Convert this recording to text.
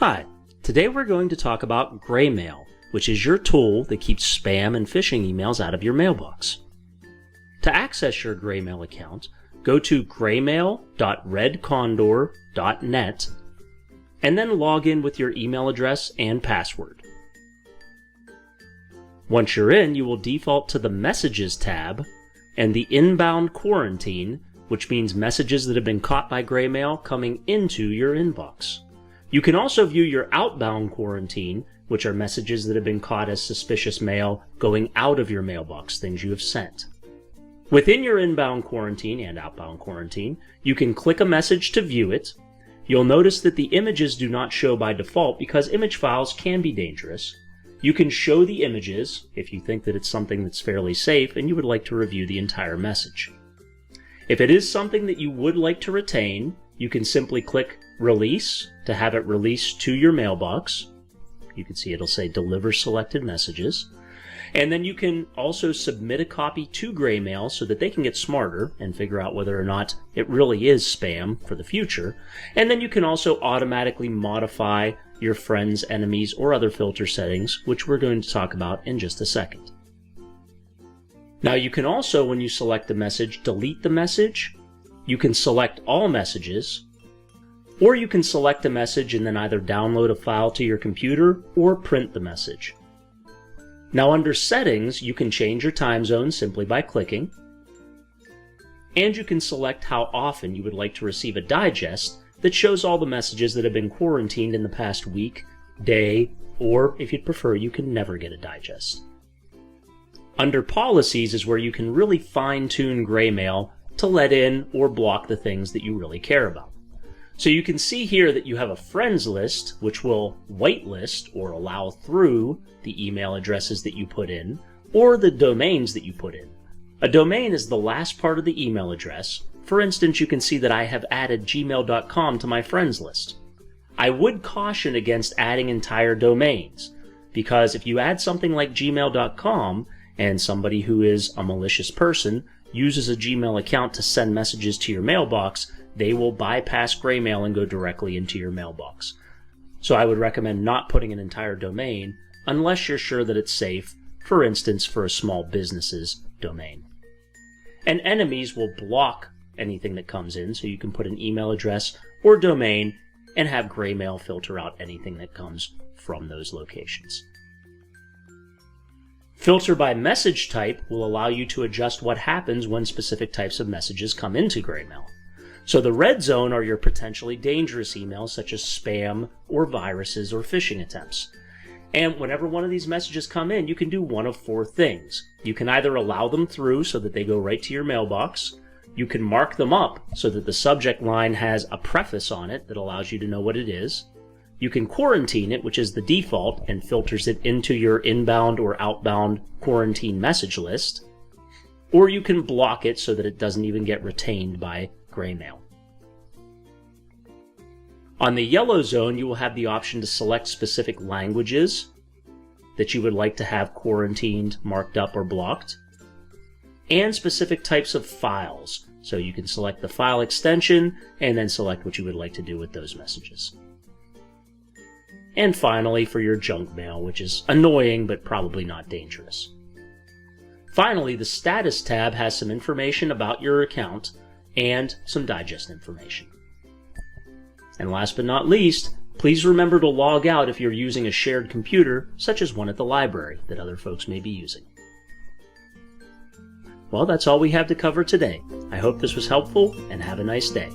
Hi, today we're going to talk about GreyMail, which is your tool that keeps spam and phishing emails out of your mailbox. To access your GreyMail account, go to greymail.redcondor.net and then log in with your email address and password. Once you're in, you will default to the Messages tab and the Inbound Quarantine, which means messages that have been caught by GreyMail coming into your inbox. You can also view your Outbound Quarantine, which are messages that have been caught as suspicious mail going out of your mailbox, things you have sent. Within your Inbound Quarantine and Outbound Quarantine, you can click a message to view it. You'll notice that the images do not show by default because image files can be dangerous. You can show the images if you think that it's something that's fairly safe and you would like to review the entire message. If it is something that you would like to retain, you can simply click Release to have it released to your mailbox. You can see it'll say Deliver Selected Messages. And then you can also submit a copy to GreyMail so that they can get smarter and figure out whether or not it really is spam for the future. And then you can also automatically modify your friends, enemies, or other filter settings, which we're going to talk about in just a second. Now you can also, when you select the message, delete the message. You can select all messages, or you can select a message and then either download a file to your computer or print the message. Now under Settings, you can change your time zone simply by clicking, and you can select how often you would like to receive a digest that shows all the messages that have been quarantined in the past week, day, or if you'd prefer, you can never get a digest. Under Policies is where you can really fine-tune GreyMail to let in or block the things that you really care about. So you can see here that you have a friends list, which will whitelist or allow through the email addresses that you put in, or the domains that you put in. A domain is the last part of the email address. For instance, you can see that I have added gmail.com to my friends list. I would caution against adding entire domains, because if you add something like gmail.com and somebody who is a malicious person uses a Gmail account to send messages to your mailbox, they will bypass GreyMail and go directly into your mailbox. So I would recommend not putting an entire domain unless you're sure that it's safe, for instance, for a small business's domain. And enemies will block anything that comes in, so you can put an email address or domain and have GreyMail filter out anything that comes from those locations. Filter by message type will allow you to adjust what happens when specific types of messages come into GreyMail. So the red zone are your potentially dangerous emails such as spam or viruses or phishing attempts. And whenever one of these messages come in, you can do one of four things. You can either allow them through so that they go right to your mailbox. You can mark them up so that the subject line has a preface on it that allows you to know what it is. You can quarantine it, which is the default, and filters it into your inbound or outbound quarantine message list. Or you can block it so that it doesn't even get retained by GreyMail. On the yellow zone, you will have the option to select specific languages that you would like to have quarantined, marked up, or blocked, and specific types of files. So you can select the file extension and then select what you would like to do with those messages. And finally, for your junk mail, which is annoying but probably not dangerous. Finally, the Status tab has some information about your account and some digest information. And last but not least, please remember to log out if you're using a shared computer, such as one at the library that other folks may be using. Well, that's all we have to cover today. I hope this was helpful, and have a nice day.